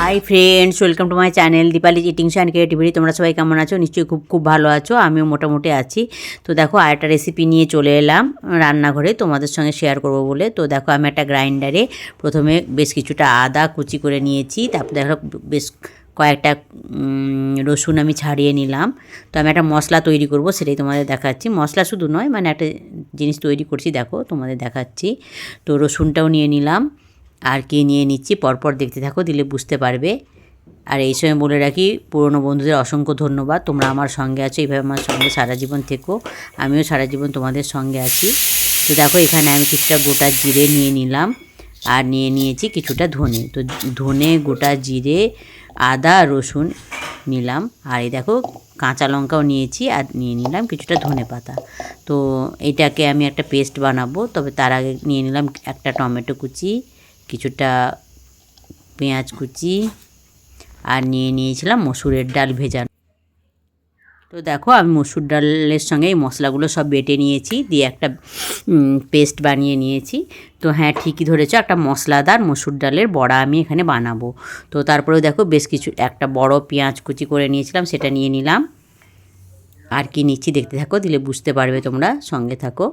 High friends, welcome to my channel Dipali eatings and creativity. তোমরা সবাই কেমন আছো? নিশ্চয়ই খুব ভালো আছো। আমিও মোটামুটি আছি। তো দেখো আরেকটা রেসিপি নিয়ে চলে এলাম রান্নাঘরে তোমাদের সঙ্গে শেয়ার করব বলে। তো দেখো আমি একটা গ্রাইন্ডারে প্রথমে বেশ কিছুটা আদা কুচি করে নিয়েছি। তারপর দেখো বেশ কয়েকটা রসুন আমি ছাড়িয়ে নিলাম। তো আমি একটা মশলা তৈরি করব, সেটাই তোমাদের দেখাচ্ছি। মশলা শুধু নয়, মানে একটা জিনিস তৈরি করছি, দেখো তোমাদের দেখাচ্ছি। তো রসুনটাও নিয়ে নিলাম, আর কি নিয়ে নিচ্ছি পরপর দেখতে থাকো, দিলে বুঝতে পারবে। আর এই সময় বলে রাখি, পুরনো বন্ধুদের অসংখ্য ধন্যবাদ, তোমরা আমার সঙ্গে আছো, এইভাবে আমার সঙ্গে সারা জীবন থেকো। আমিও সারা জীবন তোমাদের সঙ্গে আছি। তো দেখো এখানে আমি কিছুটা গোটা জিরে নিয়ে নিলাম, আর নিয়ে নিয়েছি কিছুটা ধনে। তো ধনে, গোটা জিরে, আদা, রসুন নিলাম, আর এই দেখো কাঁচা লঙ্কাও নিয়েছি, আর নিয়ে নিলাম কিছুটা ধনে পাতা। তো এটাকে আমি একটা পেস্ট বানাবো। তবে তার আগে নিয়ে নিলাম একটা টমেটো কুচি, কিছুটা পেঁয়াজ কুচি, আর নিয়ে নিয়েছিলাম মসুরের ডাল ভেজানো। তো দেখো আমি মসুর ডালের সঙ্গে এই মশলাগুলো সব বেটে নিয়েছি, দিয়ে একটা পেস্ট বানিয়ে নিয়েছি। তো হ্যাঁ, ঠিকই ধরেছ, একটা মশলাদার মসুর ডালের বড়া আমি এখানে বানাবো। তো তারপরেও দেখো বেশ কিছু একটা বড় পেঁয়াজ কুচি করে নিয়েছিলাম, সেটা নিয়ে নিলাম। আর কি নিচ্ছি দেখতে থাকো, দিলে বুঝতে পারবে, তোমরা সঙ্গে থাকো।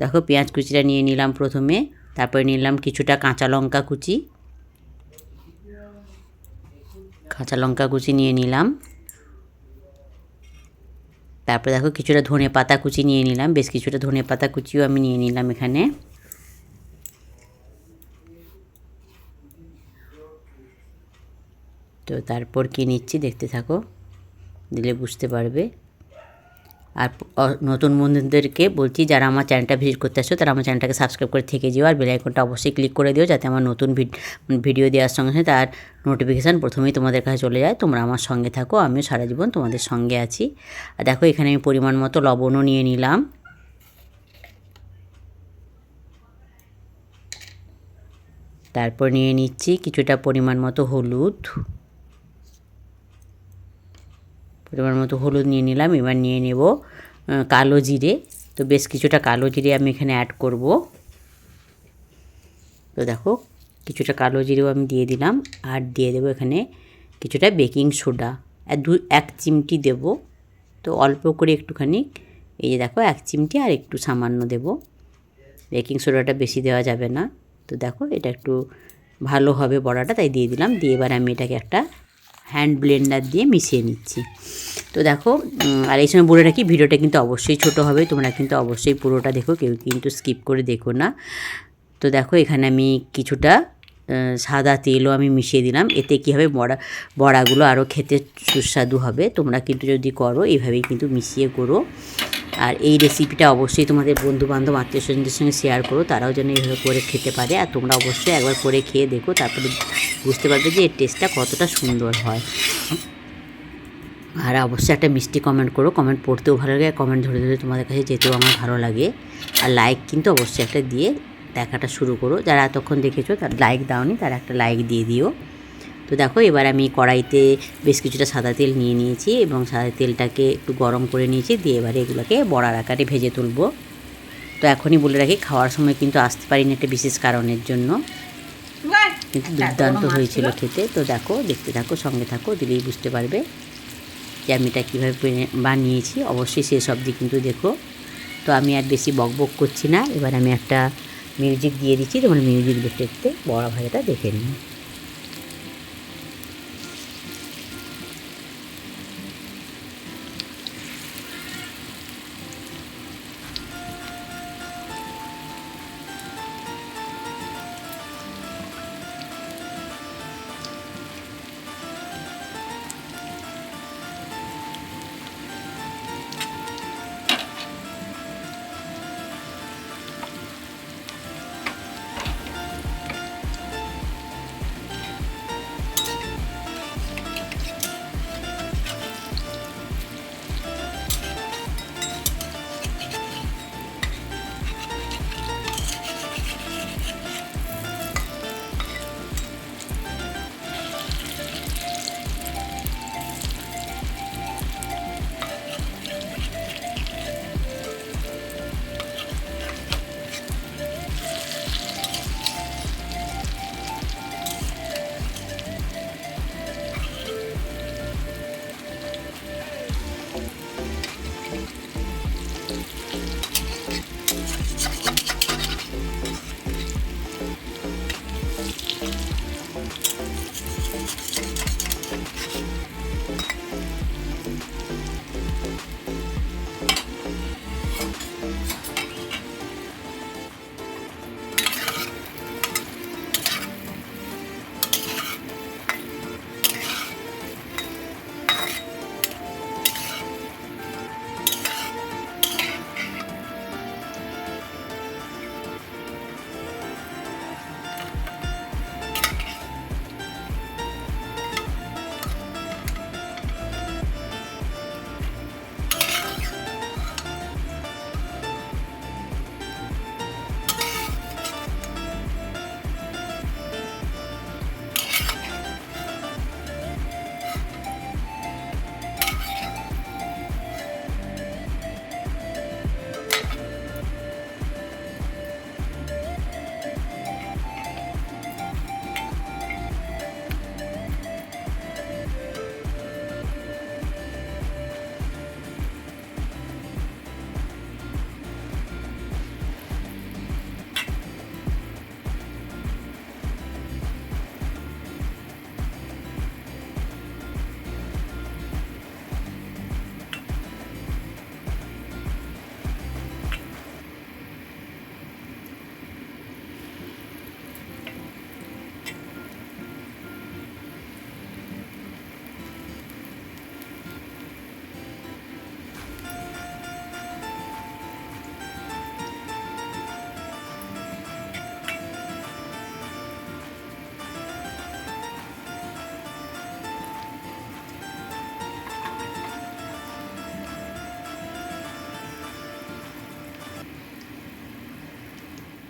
দেখো পেঁয়াজ কুচিটা নিয়ে নিলাম প্রথমে, তারপরে নিলাম কিছুটা কাঁচা লঙ্কা কুচি, নিয়ে নিলাম। তারপরে দেখো কিছুটা ধনে পাতা কুচি নিয়ে নিলাম, বেশ কিছুটা ধনে পাতা কুচিও আমি নিয়ে নিলাম এখানে। তো তারপর কি নিচ্ছি দেখতে থাকো, দিলে বুঝতে পারবে। আর নতুন বন্ধুদেরকে বলছি, যারা আমার চ্যানেলটা ভিজিট করতে আসছো, তারা আমার চ্যানেলটাকে সাবস্ক্রাইব করে থেকে যেও, আর বেল আইকনটা অবশ্যই ক্লিক করে দিও, যাতে আমার নতুন ভিডিও দেওয়ার সঙ্গে সঙ্গে তার নোটিফিকেশান প্রথমেই তোমাদের কাছে চলে যায়। তোমরা আমার সঙ্গে থাকো, আমিও সারা জীবন তোমাদের সঙ্গে আছি। আর দেখো এখানে আমি পরিমাণ মতো লবণও নিয়ে নিলাম। তারপর নিয়ে নিচ্ছি কিছুটা পরিমাণ মতো হলুদ, নিয়ে নিলাম। এবার নিয়ে নেব কালো জিরে। তো বেশ কিছুটা কালো জিরে আমি এখানে অ্যাড করব। তো দেখো কিছুটা কালো জিরেও আমি দিয়ে দিলাম, আর দিয়ে দেবো এখানে কিছুটা বেকিং সোডা, এক চিমটি দেব। তো অল্প করে একটুখানি, এই যে দেখো 1 চিমটি, আর একটু সামান্য দেব। বেকিং সোডাটা বেশি দেওয়া যাবে না। তো দেখো এটা একটু ভালো হবে বড়াটা, তাই দিয়ে দিলাম। দিয়ে এবার আমি এটাকে একটা হ্যান্ড ব্লেন্ডার দিয়ে মিশিয়ে নিচ্ছি। তো দেখো, আর এই সময় বলে রাখি, ভিডিওটা কিন্তু অবশ্যই ছোট হবে, তোমরা কিন্তু অবশ্যই পুরোটা দেখো, কেউ কিন্তু স্কিপ করে দেখো না। তো দেখো এখানে আমি কিছুটা সাদা তেলও আমি মিশিয়ে দিলাম। এতে কী হবে, বড়াগুলো আরও খেতে সুস্বাদু হবে। তোমরা কিন্তু যদি করো এইভাবেই কিন্তু মিশিয়ে করো। আর এই রেসিপিটা অবশ্যই তোমাদের বন্ধুবান্ধব আত্মীয় স্বজনদের সঙ্গে শেয়ার করো, তারাও যেন এইভাবে করে খেতে পারে। আর তোমরা অবশ্যই একবার করে খেয়ে দেখো, তারপরে বুঝতে পারবে যে এর টেস্টটা কতটা সুন্দর হয়। আর অবশ্যই একটা মিষ্টি কমেন্ট করো, কমেন্ট পড়তেও ভালো লাগে, কমেন্ট ধরে ধরে তোমাদের কাছে যেতেও আমার ভালো লাগে। আর লাইক কিন্তু অবশ্যই একটা দিয়ে দেখাটা শুরু করো। যারা এতক্ষণ দেখেছো তার লাইক দাওনি, তারা একটা লাইক দিয়ে দিও। তো দেখো এবার আমি কড়াইতে বেশ কিছুটা সাদা তেল নিয়ে নিয়েছি, এবং সাদা তেলটাকে একটু গরম করে নিয়েছি। দিয়ে এবারে এগুলোকে বড়ার আকারে ভেজে তুলবো। তো এখনই বলে রাখি, খাওয়ার সময় কিন্তু আসতে পারিনি একটা বিশেষ কারণের জন্য, কিন্তু দুর্দান্ত হয়েছিল খেতে। তো দেখো দেখতে থাকো, সঙ্গে থাকো, দিলেই বুঝতে পারবে যে আমি এটা কীভাবে বানিয়েছি। অবশ্যই শেষ অবধি কিন্তু দেখো। তো আমি আর বেশি বকবক করছি না, এবার আমি একটা মিউজিক দিয়ে দিচ্ছি, তোমরা মিউজিক দেখতে দেখতে বড়া ভাজাটা দেখে নিই।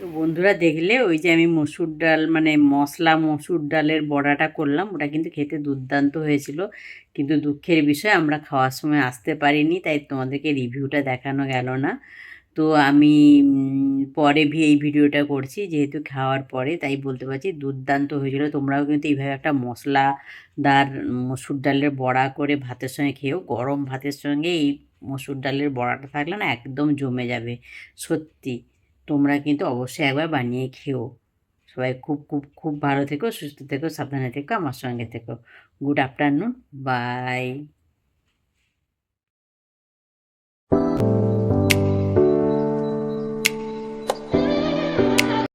তো বন্ধুরা দেখলে ওই যে আমি মসুর ডাল মানে মশলা মসুর ডালের বড়াটা করলাম, ওটা কিন্তু খেতে দুর্দান্ত হয়েছিল। কিন্তু দুঃখের বিষয় আমরা খাওয়ার সময় আসতে পারিনি, তাই তোমাদেরকে রিভিউটা দেখানো গেল না। তো আমি পরে এই ভিডিওটা করছি, যেহেতু খাওয়ার পরে তাই বলতে পারছি দুর্দান্ত হয়েছিল। তোমরাও কিন্তু এইভাবে একটা মশলাদার মসুর ডালের বড়া করে ভাতের সঙ্গে খেয়েও, গরম ভাতের সঙ্গে এই মসুর ডালের বড়াটা থাকলে না একদম জমে যাবে সত্যি। তোমরা কিন্তু অবশ্যই একবার বানিয়ে খেও। সবাই খুব খুব খুব ভালো থেকো, সুস্থ থেকো, সাবধানে থেকো, আমার সঙ্গে থেকো। Good afternoon, by.